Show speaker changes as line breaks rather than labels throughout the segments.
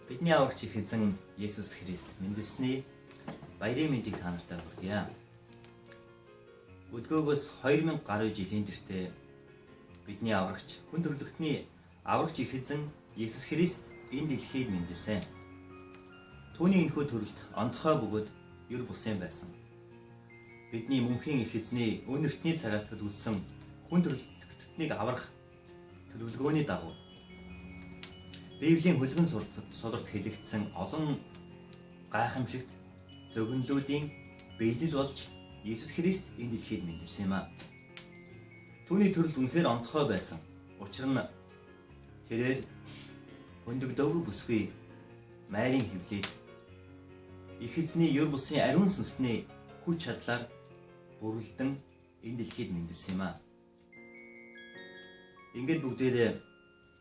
Бидний аврагч их эзэн Есүс Христ мэндэлсний баярын мэндийг та нартай хүргье. Өдгөөгөөс 2000 гаруй жилийн тэртээ бидний аврагч хүн төрлөختний аврагч их эзэн Есүс Христ энэ дэлхийд мэндэлсэн. Түүний энэхүү төрөлд онцгой бөгөөд юр бусын байсан. Бидний мөнхийн их эзний өнөртний цагаас төлөвлөсөн хүн төрлөختнийг аврах төлөвлөгөөний дагуу Библийн хөлгөн сударт хэлэгдсэн олон гайхамшигт зөвгөнлүүдийн биелэл болж Есүс Христ энэ дэлхийд мэндэлсэн юм а. Түүний төрөл үнэхээр онцгой байсан. Учир нь тэрээр хөндөгдөөгүй бүсгүй майрын хөвлөд их эзний юр бусын ариун сүнсний хүч чадлаар бүрэлдэн энэ дэлхийд мэндэлсэн юм а. Ингээд бүгдээрээ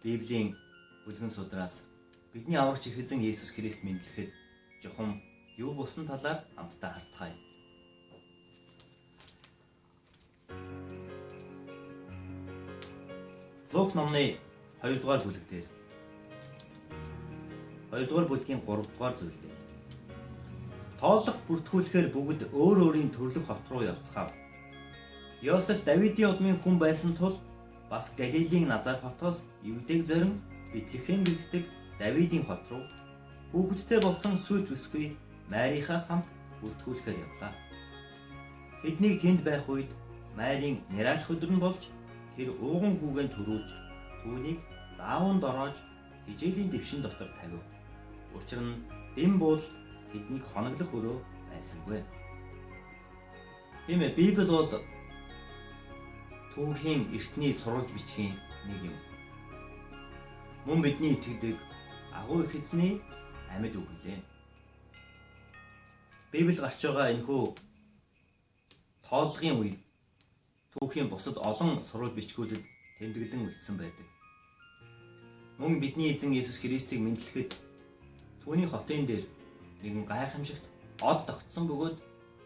Библийн хөлгөн судраас бидний аврагч их эзэн Есүс Христ мэндэлэхэд жохом юу болсон талаар хамтдаа харцгаая. Лук номны 2 дугаар бүлэг дээр 2 дугаар бүлгийн 3 дугаар зүйл дээр тооллогт бүртгүүлэхээр бүгд өөр өөрийн төрлөх хот руу явцгаав. Йосеф Давидын удмын хүн байсан тул бас Галилийн Назар хотоос Евдэг зорин Бэтлехэм гэдэг Давидын хот руу хүүхэдтэй болсон сүйт бүсгүй Марийнхаа хамт бүртгүүлэхээр явлаа. Тэднийг тэнд байх үед Марийн нэралх өдөр нь болж тэр ууган хүүгэн төрүүлж түүнийг даавн дороож хижээлийн дэвшин дотор тавив. Учир нь дэм буудалд тэднийг хоноглох өрөө байсангүй. Тийм ээ, Библи бол түүхийн эртний сурвалж бичгийн нэг юм. Мөн бидний итгэдэг агуу их эзний амьд үг лээ. Библи гарч байгаа энэхүү тооллогын үед түүхийн бусад олон сурвалж бичгүүдэд тэмдэглэн үлдсэн байдаг. Мөн бидний эзэн Есүс Христийг мэндэлэхэд түүний хотын дээр нэгэн гайхамшигт од тогтсон бөгөөд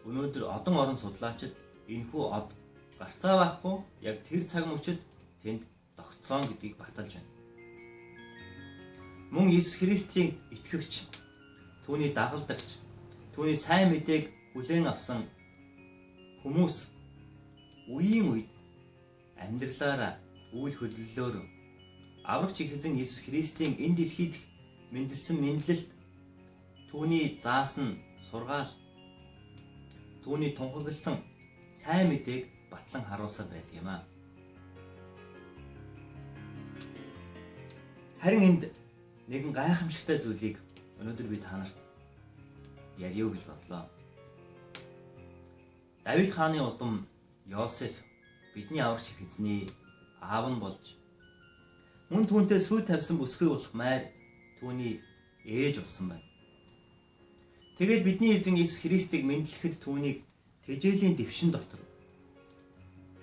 өнөөдөр одон орон судлаачид энэхүү од гарцаа байхгүй яг тэр цаг мөчид тэнд тогтсон гэдгийг баталж байна. Мөн Есүс Христийн итгэгч, түүний дагалдагч, түүний сайн мэдээг хүлээн авсан хүмүүс үеийн үед амьдралаараа үйл хөдлөлөөр аврагч их эзэн Есүс Христийн энэ дэлхийд мэндэлсэн мэндэлэлт түүний заасан сургаал түүний тунхагласан сайн мэдээг батлан харуулсаар байдаг юм а. Харин энд нэгэн гайхамшигтай зүйлийг өнөөдөр би та нарт ярьё гэж бодлоо. Давид хааны удам Йосеф бидний аврагч их эзний аав нь болж мөн түүнтэй сүйд тавьсан бүсгүй болох Марь түүний ээж болсон байна. Тэгээд бидний эзэн Есүс Христийг мэндэлэхэд түүнийг тэжээлийн дэвшин дотор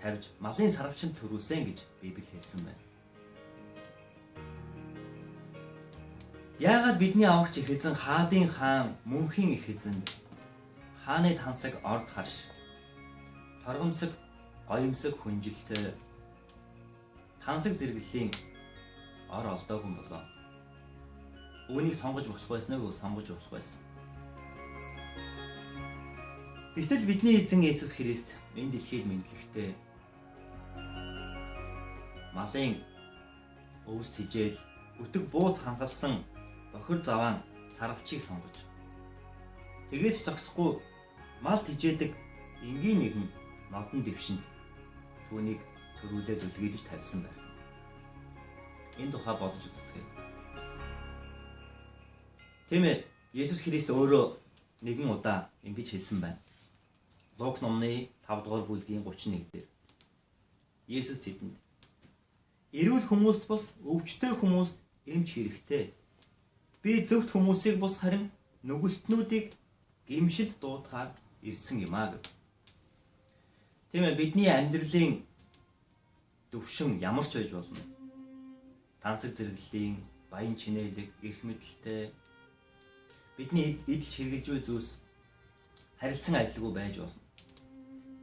тавьж малын сарвчанд төрүүлсэн гэж Библи хэлсэн байна. Яагаад бидний аврагч их эзэн хаадын хаан мөнхийн их эзэн хааны тансаг орд харш торгомсог гоёмсог хүнжилтэй тансаг зэрэглэлийн ор олдоогүй болоо. Үүнийг сонгож болох байсныг сонгож болох байсан. Гэтэл бидний эзэн Есүс Христ энэ дэлхийд мэндэлэхдээ малын өвс тижээл өтөг бууз хангалсан бохир заваан сарвчийг сонгож тэгээд зогсохгүй мал тижээдэг энгийн нэгэн модон дэвшинд түүнийг төрүүлээд үлгэдэж тавьсан байна. Энэ тухай бодож үзцгээе. Тийм ээ, Есүс Христ өөрөө нэгэн удаа ингэж хэлсэн байна. Лук номны 5 дугаар бүлгийн 31 дээр Есүс тэдэнд эрүүл хүмүүст бус өвчтөе хүмүүст эмч хэрэгтэй. Би зөвхт хүмүүсийг бус харин нүгэлтнүүдийг гимшилд дуудахаар ирсэн юм аа гэв. Тийм ээ, бидний амьдралын төвшин ямар ч байж болно. Тансаг зэрэглэлийн баян чинэлэг, эрх мэдэлтэй бидний эдэлж хэрглэж буй зүйлс харилцан адилгүй байж болно.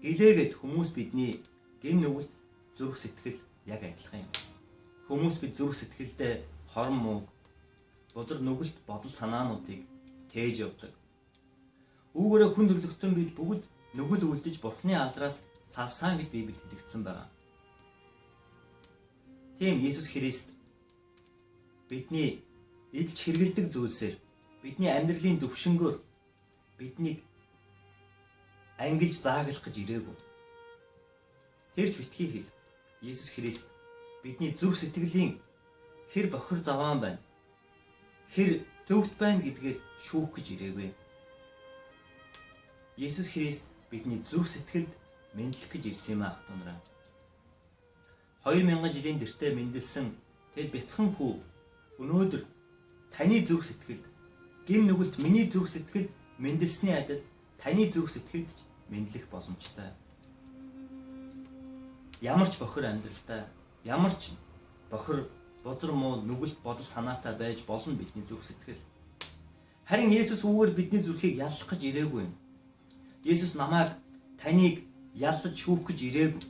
Гэлээгээд хүмүүс бидний гэм нүгэлт зүрх сэтгэл яг адилхан юм. Хүмүүс бид зүрх сэтгэлдээ хорон муу бузар нүгэлт бодол санаануудыг тээж явдаг. Үүгээрээ хүн төрлөختөн бид бүгд нүгэл үлдэж Бурхны алдараас салсан гэж Библиэд хэлэгдсэн байна. Тийм Есүс Христ бидний эдэлж хэрэгэлдэг зүйлсээр бидний амьдралын төвшнгөөр биднийг ангилж зааглах гэж ирээгүй. Тэрч битгий хэл. Есүс Христ бидний зүрх сэтгэлийн хэр бохир заваан байна, хэр зөвхт байна гэдгээр шүүх гэж ирээгүй. Есүс Христ бидний зүрх сэтгэлд мэдлэх гэж ирсэн юм ах дунраа. 2000 жилийн тэртээ мэндэлсэн тэр бяцхан хүү өнөөдөр таны зүрх сэтгэлд гим нүгэлт миний зүрх сэтгэлд мэндэлсний адил таны зүрх сэтгэлд ч мэдлэх боломжтой. Ямар ч бохир амьдралтай, ямар ч бохир бузар муу нүгэлт бодол санаатай байж болно бидний зүрх сэтгэл. Харин Есүс үүгээр бидний зүрхийг яллах гэж ирээгүй. Есүс намайг таныг яллаж шүүх гэж ирээгүй.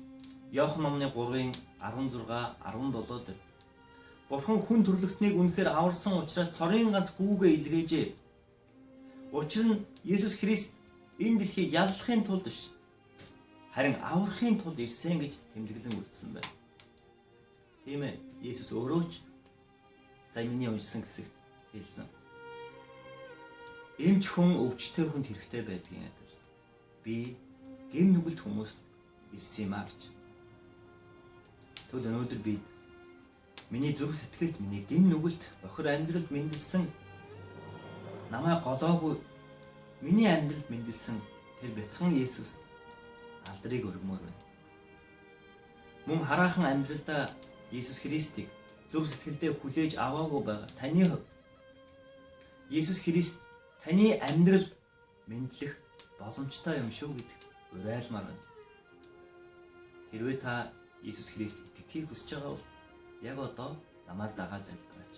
Иохан номны 3-ын 16, 17 дээр Бурхан хүн төрлөختнийг үнэхээр аварсан учраас цорын ганц хүүгээ илгээжээ. Учир нь Есүс Христ энэ дэлхийг яллахын тулд биш, харин аврахын тулд ирсэн гэж тэмдэглэн үлдсэн байна. Тийм ээ, Есүс өөрөө ч сая миний уншсан хэсэгт хэлсэн. Эмч хүн өвчтэй хүнд хэрэгтэй байдгийн адил би гим нүгэлт хүмүүст ирсэн юм аа гэж. Тэгвэл өнөөдөр би миний зүрх сэтгэлд миний гим нүгэлт бохир амьдралд мэндэлсэн намайг голоогүй миний амьдралд мэндэлсэн тэр бяцхан Есүс алдрыг өргөмөр байна. Мөн хараахан амьдралдаа Есүс Христийг зүрх сэтгэлдээ хүлээж аваагүй байгаа таны хувьд Есүс Христ таны амьдралд мэдлэх боломжтой юм шүү гэдэг уриалмаар байна. Хэрвээ та Есүс Христ итгэхийг хүсэж байгаа бол яг одоо намайг дагаад залбираач.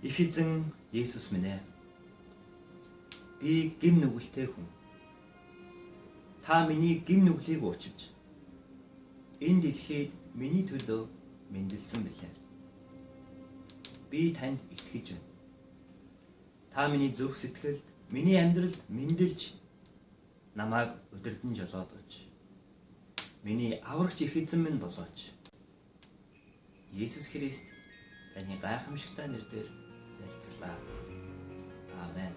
Их эзэн Есүс минь ээ. Би гим нүгэлтэй хүн. Та миний гим нүглийг уучилж энэ дэлхийд миний төлөө мэндэлсэн билээ. Би танд итгэж байна. Та миний зүрх сэтгэлд, миний амьдралд мэндэлж намайг удирдан жолоод өгч. Миний аврагч их эзэн минь болооч. Есүс Христ таны гайхамшигтай нэрээр залбирлаа. Амен.